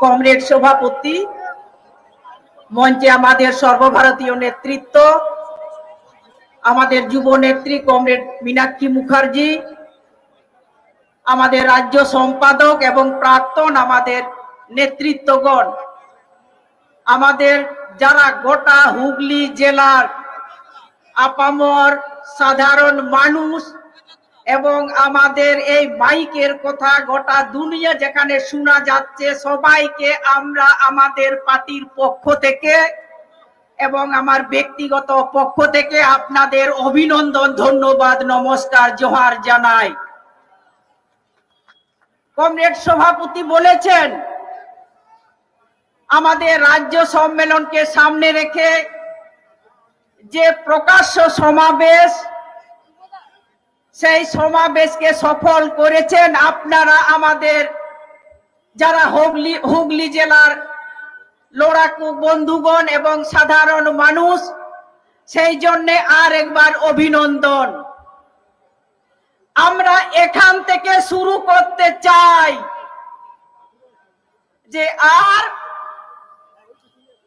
Comrade সভাপতি, মঞ্চে আমাদের সর্বভারতীয় নেতৃত্ব, আমাদের যুব নেত্রী কমরেড মীনাক্ষী মুখার্জি, আমাদের রাজ্য সম্পাদক এবং প্রাক্তন আমাদের নেতৃত্বগণ, আমাদের যারা গোটা হুগলি জেলার আপামর সাধারণ মানুষ এবং আমাদের এই মাইকের কথা গোটা দুনিয়া যেখানে শোনা যাচ্ছে, সবাইকে আমরা আমাদের পার্টির পক্ষ থেকে এবং আমার ব্যক্তিগত পক্ষ থেকে আপনাদের অভিনন্দন, ধন্যবাদ, নমস্কার, জোহার জানাই। কমরেড সভাপতি বলেছেন আমাদের রাজ্য সম্মেলনকে সামনে রেখে যে প্রকাশ্য সমাবেশ, সেই সমাবেশকে সফল করেছেন আপনারা, আমাদের যারা হুগলি জেলার লড়াকু বন্ধুগণ এবং সাধারণ মানুষ, সেই জন্য আর একবার অভিনন্দন। আমরা এখান থেকে শুরু করতে চাই যে আর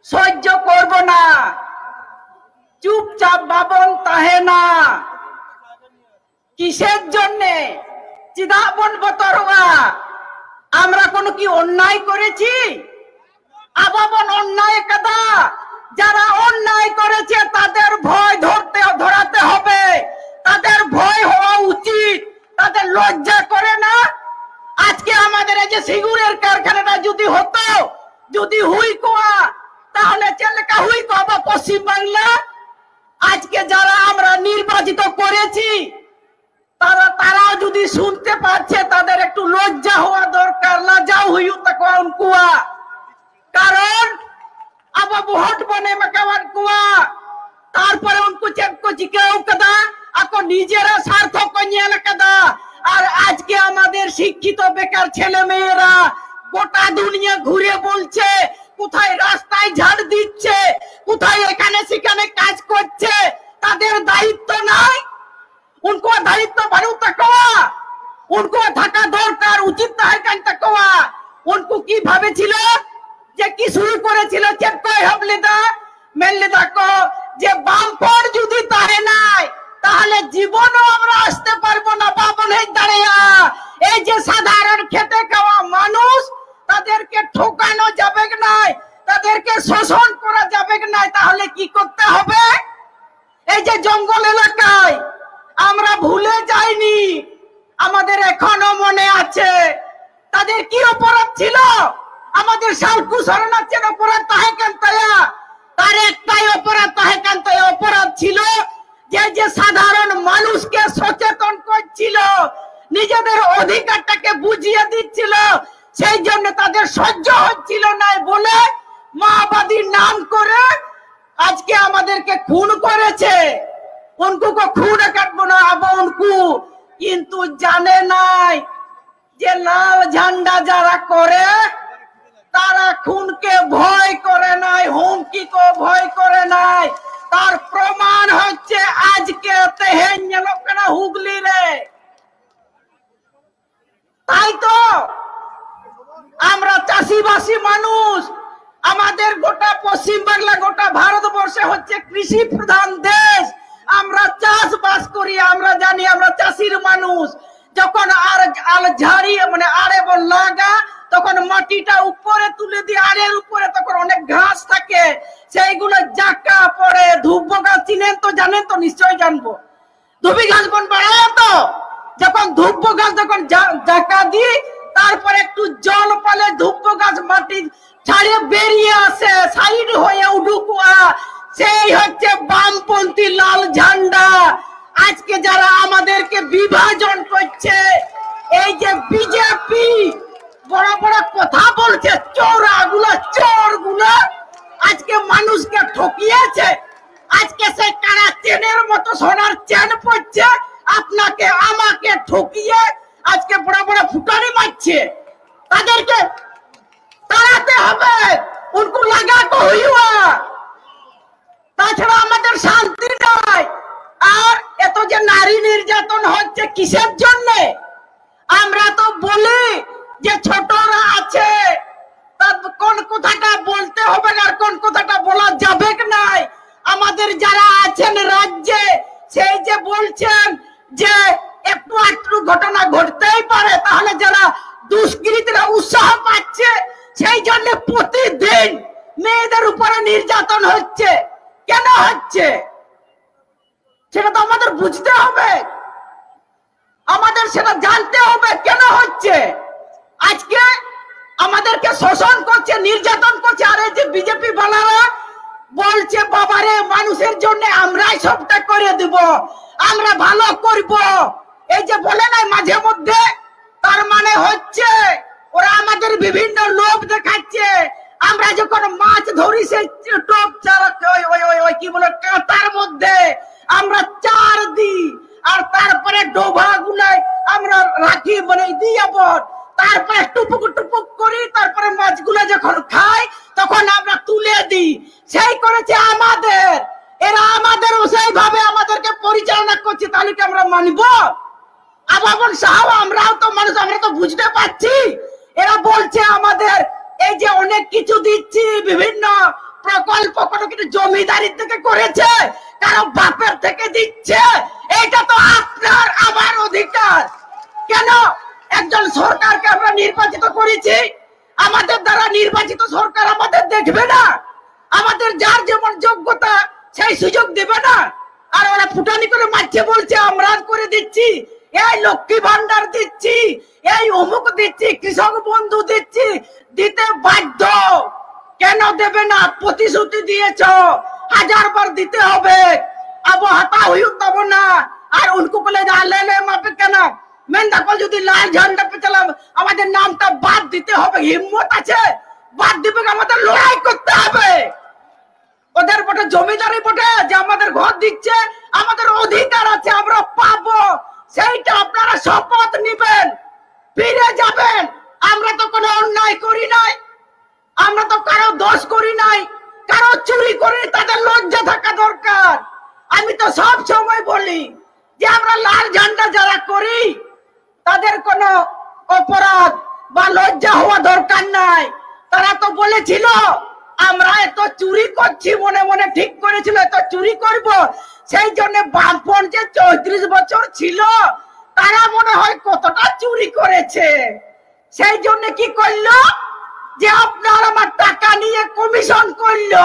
সহ্য করব না, চুপচাপ বাবন তাহে না। কিসের জন্যে চিদা বনবো তরোয়া? আমরা কোনো কি অন্যায় করেছি? আবাবন অন্যায় কাদা, যারা অন্যায় করেছে তাদের ভয় ধরাতে হবে, তাদের ভয় হওয়া উচিত, তাদের লজ্জা করে না? আজকে আমাদের এই যে সিঙ্গুরের কারখানাটা যদি হতো, যদি হুই কোয়া, তাহলে চেলেকা হুই কোয়া পশ্চিম বাংলা। আজকে যারা আমরা নির্বাচিত করেছি তারাও যদি শুনতে পাচ্ছে, তাদের একটু লজ্জা হওয়া দরকার। লজ্জাও হুই তখন কুয়া, কারণ আবার ভোট বনে মাকাওয়ান কুয়া, তারপরে উনকু চেক কো জিকেও কাদা, আকো নিজেরা স্বার্থ কো নিয়ে কাদা। আর আজকে আমাদের শিক্ষিত বেকার ছেলে মেয়েরা গোটা দুনিয়া ঘুরে বলছে, কোথায় রাস্তায় ঝাড় দিচ্ছে, কোথায় এখানে সেখানে কাজ করছে, তাদের দায়িত্ব নাই? উনকো দায়িত্ব বাড়ু তাকোয়া, উনকো থাকা দরকার, উচিত তাই কান তাকোয়া। উনকো কি ভাবেছিল যে কি শুরু করেছিল, চেক কই হাবলেদা মেললেদা কো যে বামপর যদি তাহে নাই, তাহলে জীবনও আমরা আসতে পারবো না। বাবন হয়ে দাঁড়িয়া এই যে সাধারণ খেতে খাওয়া মানুষ, তাদেরকে ঠকানো যাবে না, তাদেরকে শোষণ করা যাবে না। তাহলে কি করতে হবে? এই যে জঙ্গল এলাকায় আমরা ভুলে যাইনি, আমাদের এখনো মনে আছে তাদের কি অপরাধ ছিল। আমাদের সালকু শরণার্থীর অপরাধ তাহে কেন তায়া, তার একটাই অপরাধ তাহে কেন তায়া, অপরাধ ছিল যে সাধারণ মানুষকে সচেতন করছিল, নিজেদের অধিকারটাকে বুঝিয়ে দিচ্ছিল। সেই জন্য তাদের সহ্য হচ্ছিল না বলে মাওবাদীর নাম করে আজকে আমাদেরকে খুন করেছে। উনকু কো খুন কাটবো না আব উনকু, কিন্তু জানে নাই যে লাল ঝান্ডা যারা করে তারা খুনকে ভয় করে নাই, হুমকি কো ভয় করে নাই। তার প্রমাণ হচ্ছে আজকে তেহেন না হুগলি রে। তাই তো আমরা চাষিবাসী মানুষ, আমাদের গোটা পশ্চিম বাংলা, গোটা ভারতবর্ষে হচ্ছে কৃষি প্রধান দেশ। আমরা চাষবাস করি, আমরা জানি, আমরা চাষির মানুষ। যখন আল ঝাড়ি মানে আড়ে লাগা, তখন মাটিটা উপরে তুলে দিয়ে আড়ের উপরে তখন অনেক ঘাস থাকে, সেইগুলো জাকা পড়ে। ধূপ গাছ চিনেন তো, জানেন তো, নিশ্চয়ই জানবো। ধুবি ঘাস বন বাড়ায় তো, যখন ধূপ গাছ যখন জাকা দিই, তারপরে একটু জল পালে ধূপ গাছ মাটি ছাড়িয়ে বেরিয়ে আসে, সাইড হয়ে উঠুকুয়া, সেই হচ্ছে বামপন্থী লাল ঝান্ডা। আজকে যারা আমাদেরকে বিভাজন করছে, এই যে বিজেপি বড় বড় কথা বলছে, চোর গুলা আজকে মানুষকে ঠকিয়েছে। আজকে সেই কারা চেনের মতো সোনার চেন পড়ছে, আপনাকে আমাকে ঠকিয়ে আজকে বড় বড় ফুটানি মারছে। তাদেরকে তাড়াতে হবে, উনকু লাগা তো হইয়া। তাছাড়া আমাদের শান্তি নাই। আর এত যে নারী নির্যাতন হচ্ছে কিসের জন্য? আমরা তো বলি যে ছোটরা আছে, কোন কথাটা বলতে হবে আর কোন কথাটা বলা যাবে নাই আমাদের যারা আছেন রাজ্যে সেই যে বলছেন যে একটু একটু ঘটনা ঘটতেই পারে, তাহলে যারা দুষ্কৃতীরা উৎসাহ পাচ্ছে সেই জন্য প্রতিদিন মেয়েদের উপরে নির্যাতন হচ্ছে। কেন হচ্ছে সেটা তো আমাদের বুঝতে হবে, আমাদের সেটা জানতে হবে কেন হচ্ছে। আজকে আমাদেরকে শোষণ করছে, নির্যাতন করছে, আর এই যে বিজেপি বালারা বলছে বাবারে মানুষের জন্য আমরাই সবটা করে দিব, আমরা ভালো করব, এই যে বলে নাই মাঝে মধ্যে, তার মানে হচ্ছে ওরা আমাদের বিভিন্ন লোভ দেখাচ্ছে। আমরা যখন মাছ ধরি সেই টোপ কি বলে কাঁটার মধ্যে আমরা চার দিই, আর তারপরে ডোভা গুলাই আমরা রাখি মানে দিয়ে তারপরে টুপুক টুপুক করি, তারপরে মাছগুলো যখন খাই তখন আমরা তুলে দিই। সেই করেছে আমাদের, এরা আমাদের সেইভাবে আমাদেরকে পরিচালনা করছে, তাহলে কি আমরা মানব? আবাবন সাহেব আমরাও তো মানুষ, আমরা তো বুঝতে পারছি। এরা বলছে আমাদের এই যে অনেক কিছু দিচ্ছি, বিভিন্ন প্রকল্প, কোনো কিছু জমিদারি থেকে করেছে, কারো বাপের থেকে দিচ্ছে, এটা তো আপনার আমার অধিকার। কেন একজন সরকারকে আমরা নির্বাচিত করেছি, আমাদের দ্বারা নির্বাচিত সরকার আমাদের দেখবে না? আমাদের যার যেমন যোগ্যতা সেই সুযোগ দেবে না? আর ওরা ফুটানি করে মারছে, বলছে আমরা করে দিচ্ছি, এই লক্ষ্মী ভান্ডার দিচ্ছি, এই অমুক দিচ্ছি, কৃষক বন্ধু দিচ্ছি, দিতে বাধ্য। কেন দেবে না? প্রতিশ্রুতি দিয়েছ, 1000 বার দিতে হবে, अब हता हुई तब ना। और उनको बोले ले ले मापे केना মেন দেখো যদি লাল ঝান্ডা पे चला আমাদের নামটা বাদ দিতে হবে, হিম্মত আছে বাদ দিবে, আমাদের লড়াই করতে হবে। ওদের বটে জমিদারি বটে যে আমাদের ঘর দিচ্ছে, আমাদের অধিকার আছে, আমরা পাবো, সেইটা আপনারা শপথ নেবেন, ফিরে যাবেন। আমরা তো কোনো অন্যায় করি নাই, আমরা তো কারো দোষ করি নাই, কারো চুরি করি, তাদের লজ্জা থাকা দরকার। আমি তো সব সময় বলি যে আমরা লাল ঝান্ডা যারা করি তাদের কোনো অপরাধ বা লজ্জা হওয়া দরকার নাই। তারা তো বলেছিল আমরা এত চুরি করছি, মনে মনে ঠিক করেছিল এত চুরি করব, সেই জন্য বামপন্থ যে 34 বছর ছিল তারা মনে হয় কতটা চুরি করেছে। সেই জন্য কি করলো যে আপনার আমার টাকা নিয়ে কমিশন করলো,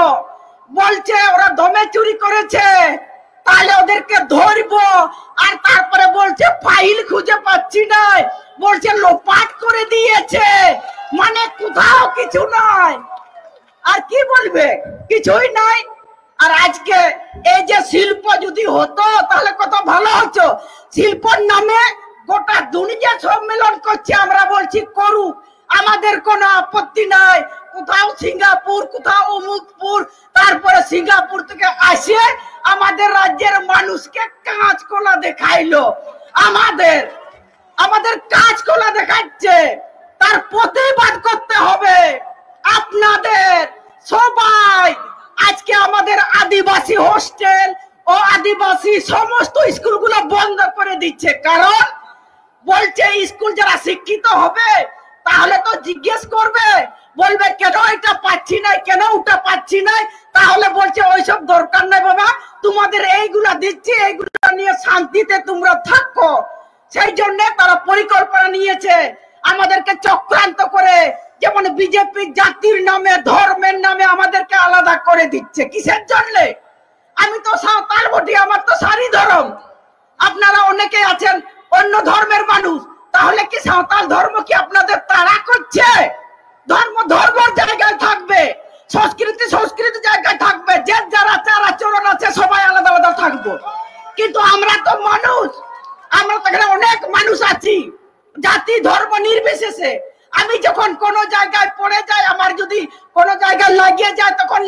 বলছে ওরা দমে চুরি করেছে, তাহলে ওদেরকে ধরবো। আর তারপরে বলছে ফাইল খুঁজে পাচ্ছি না, বলছে লোপাট করে দিয়েছে, মানে কোথাও কিছু নাই। আর কি বলবে? কিছুই নাই। আর আজকে এই যে শিল্প যদি হতো তাহলে কত ভালো হতো। শিল্পর নামে গোটা দুনিয়া সম্মেলন করছে, আমরা বলছি করুক, আমাদের কোনো আপত্তি নাই। কোথাও সিঙ্গাপুর, কোথাও অমুকপুর, তারপরে সিঙ্গাপুর থেকে আসে আমাদের রাজ্যের মানুষকে কাঁচকলা দেখাইলো, আমাদের কাঁচকলা দেখাচ্ছে, তার প্রতিবাদ করতে হবে আপনাদের সবাই। আজকে আমাদের আদিবাসী হোস্টেল ও আদিবাসী সমস্ত স্কুলগুলো বন্ধ করে দিচ্ছে, কারণ বলছে স্কুল যারা শিক্ষিত হবে তাহলে তো জিজ্ঞেস করবে, বলবে কেন এটা পাচ্ছি না, কেন ওটা পাচ্ছি না, তাহলে বলছে ওইসব দরকার নাই বাবা, তোমাদের এইগুলা দিচ্ছি, এইগুলা নিয়ে শান্তিতে তোমরা থাকো। সেই জন্য তারা পরিকল্পনা নিয়েছে আমাদেরকে চক্রান্ত করে, যেমন বিজেপি জাতির নামে ধর্মের নামে আমাদেরকে আলাদা করে দিচ্ছে। কিসের জন্য? আমি তো সাঁওতাল বটি, আমার তো সারি ধর্ম, আপনারা অনেকে আছেন অন্য ধর্মের মানুষ, তাহলে কি সাঁওতাল ধর্ম কি আপনাদের তাড়া করছে? ধর্ম ধর্মের জায়গায় থাকবে, সংস্কৃতি সংস্কৃতি জায়গায় থাকবে, যে যার আচার আচরণ আছে সবাই আলাদা আলাদা থাকবো। কিন্তু আমরা তো মানুষ, আমরা তো এখানে অনেক মানুষ আছি, জাতি ধর্ম নির্বিশেষে। আমি যখন কোন জায়গায় পড়ে যাই, আমার যদি কোন জায়গায় লাগিয়ে যায় তখন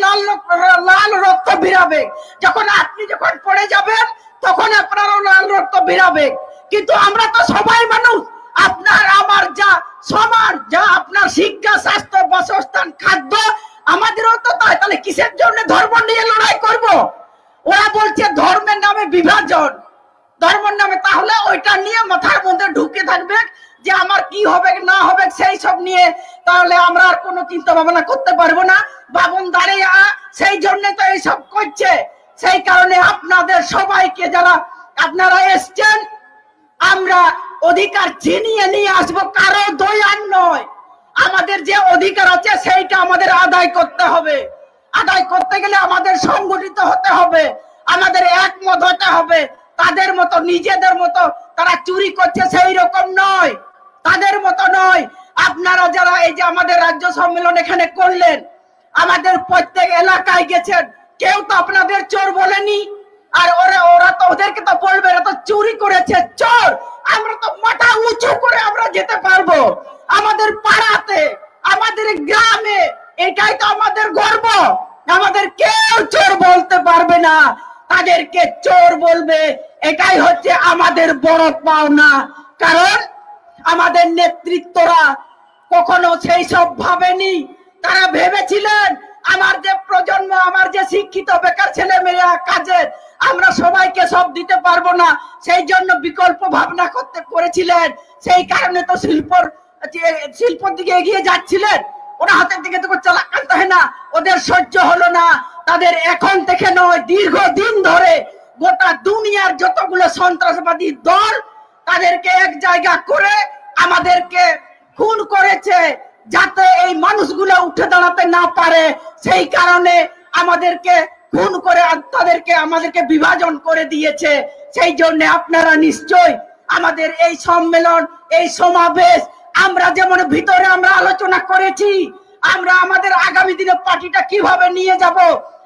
লাল রক্ত বেরাবে, যখন আপনি যখন পড়ে যাবেন তখন আপনারও লাল রক্ত বেরাবে। কিন্তু আমরা তো সবাই মানুষ, আপনার আমার যা সমান, যা আপনার শিক্ষা স্বাস্থ্য বাসস্থান খাদ্য আমাদেরও তো তাই। তাহলে কিসের জন্য ধর্ম নিয়ে লড়াই করব? ওরা বলছে ধর্মের নামে বিভাজন, ধর্মের নামে, তাহলে ওইটা নিয়ে মাথার মধ্যে ঢুকে থাকবে যে আমার কি হবে না হবে সেই সব নিয়ে, তাহলে আমরা আর কোনো চিন্তা ভাবনা করতে পারবো না। বাবন দাঁড়িয়ে সেই জন্য তো এইসব করছে। সেই কারণে আপনাদের সবাইকে যারা আপনারা এসছেন, আমরা অধিকার ছিনিয়ে নিয়ে আসবো, কারো দয়ার নয়। আমাদের যে অধিকার আছে সেইটা আমাদের আদায় করতে হবে। আদায় করতে গেলে আমাদের সংগঠিত হতে হবে, আমাদের একমত হতে হবে। তাদের মতো নিজেদের মতো তারা চুরি করছে সেই রকম নয়, তাদের মতো নয়। আপনারা যারা এই যে আমাদের রাজ্য সম্মেলন এখানে করলেন, আমাদের প্রত্যেক এলাকায় গেছেন, কেউ তো আপনাদের চোর বলেনি। আর ওরা তো ওদেরকে তো বলবে এরা তো চুরি করেছে, চোর। আমরা তো মাথা উঁচু করে আমরা যেতে পারবো আমাদের পাড়াতে, আমাদের গ্রামে। এটাই তো আমাদের গর্ব। আমাদের কেউ চোর বলতে পারবে না, তাদেরকে চোর বলবে। এটাই হচ্ছে আমাদের বড় পাওনা। কারণ আমাদের নেতৃত্বরা কখনো সেই সব ভাবেনি। তারা ভেবেছিলেন আমার যে প্রজন্ম, আমার যে শিক্ষিত বেকার ছেলে মেয়েরা কাজে, আমরা সবাইকে সব দিতে পারবো না, সেই জন্য বিকল্প ভাবনা করেছিলেন। সেই কারণে তো শিল্পর দিকে এগিয়ে যাচ্ছিলেন। ওরা হাতের দিকে তো চালাকান্ত হয় না, ওদের সহ্য হলো না। তাদের এখন থেকে নয়, দীর্ঘদিন ধরে গোটা দুনিয়ার যতগুলো সন্ত্রাসবাদী দল তাদেরকে এক জায়গা করে আমাদেরকে খুন করেছে, যাতে এই মানুষগুলো উঠে দাঁড়াতে না পারে। সেই কারণে আমাদেরকে খুন করে আমাদেরকে বিভাজন করে দিয়েছে। সেই জন্য আপনারা নিশ্চয় আমাদের এই সম্মেলন, এই সমাবেশ, আমরা যেমন ভিতরে আমরা আলোচনা করেছি, আমরা আমাদের আগামী দিনে পার্টিটা কিভাবে নিয়ে যাব,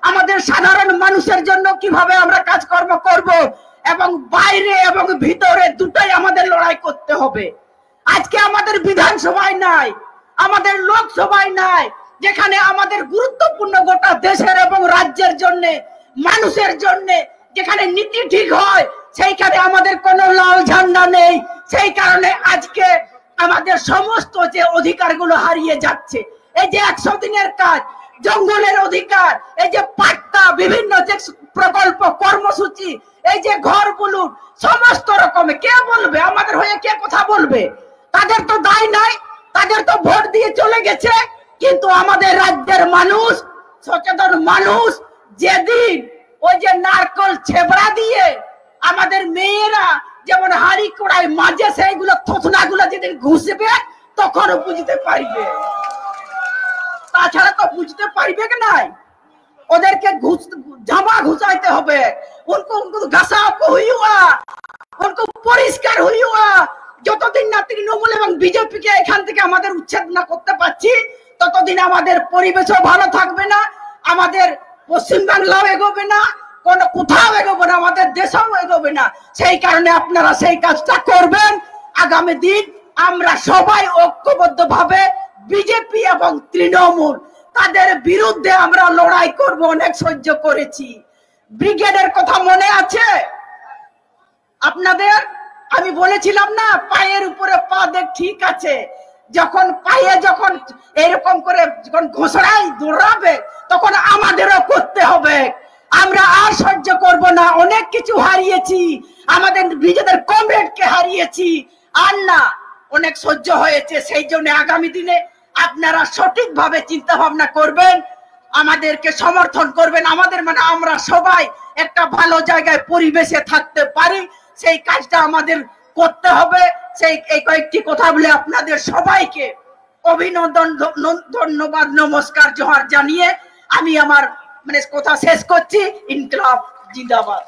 আমাদের সাধারণ মানুষের জন্য কিভাবে আমরা কাজকর্ম করব, এবং বাইরে এবং ভিতরে দুটাই আমাদের লড়াই করতে হবে। আজকে আমাদের বিধানসভায় নাই, আমাদের লোকসভায় নাই, যেখানে আমাদের গুরুত্বপূর্ণ গোটা দেশের এবং রাজ্যের জন্য, মানুষের জন্য যেখানে নীতি ঠিক হয়, সেইখানে আমাদের কোনো লাল ঝান্ডা নেই। সেই কারণে আজকে আমাদের সমস্ত যে অধিকারগুলো হারিয়ে যাচ্ছে, এই যে 100 দিনের কাজ, জঙ্গলের অধিকার, এই যে পাট্টা, বিভিন্ন যে প্রকল্প কর্মসূচি, এই যে ঘরগুলো, সমস্ত রকমে কে বলবে আমাদের হয়ে, কে কথা বলবে? তাদের তো দায় নাই, তাদের তো ভোট দিয়ে চলে গেছে। কিন্তু আমাদের রাজ্যের মানুষ, সচেতন মানুষ, যেদিন ওই যে নারকল ছেবড়া দিয়ে আমাদের মেয়েরা যেমন হাড়ি কড়াই মাঝে সেইগুলো থোথনাগুলো যেদিন ঘুষবে, তখন বুঝতে পারবে। তাছাড়া তো বুঝতে পারবে কি নাই। ওদেরকে জামা ঘুষাইতে হবে, উनको ঘাসাও হুইয়া, উनको পরিষ্কার হুইয়া। যতদিন না তৃণমূল এবং বিজেপি কে এখান থেকে আমাদের উচ্ছেদ না করতে পারছি, ততদিন আমাদের পরিবেশও ভালো থাকবে না, আমাদের পশ্চিম বাংলাও এগোবে না, কোথাও এগোবে না, আমাদের দেশও এগোবে না। সেই কারণে আপনারা সেই কাজটা করবেন। আগামী দিন আমরা সবাই ঐক্যবদ্ধ ভাবে বিজেপি এবং তৃণমূল তাদের বিরুদ্ধে আমরা লড়াই করব। অনেক সহ্য করেছি। ব্রিগেডের কথা মনে আছে আপনাদের? আমি বলেছিলাম না, পায়ের উপরে পা দেখ, ঠিক আছে। যখন পায়ে যখন এরকম করে যখন ঘোষণায় দৌড়াবে, তখন আমাদেরও করতে হবে। আমরা আর সহ্য করব না। অনেক কিছু হারিয়েছি, আমাদের নিজেদের কমরেডকে হারিয়েছি, আর না, অনেক সহ্য হয়েছে। সেই জন্য আগামী দিনে আপনারা সঠিকভাবে চিন্তা ভাবনা করবেন, আমাদেরকে সমর্থন করবেন। আমাদের মানে আমরা সবাই একটা ভালো জায়গায় পরিবেশে থাকতে পারি, সেই কাজটা আমাদের করতে হবে। সেই এই কয়েকটি কথা বলে আপনাদের সবাইকে অভিনন্দন, ধন্যবাদ, নমস্কার, জোহার জানিয়ে আমি আমার কথা শেষ করছি। ইনকলাব জিন্দাবাদ।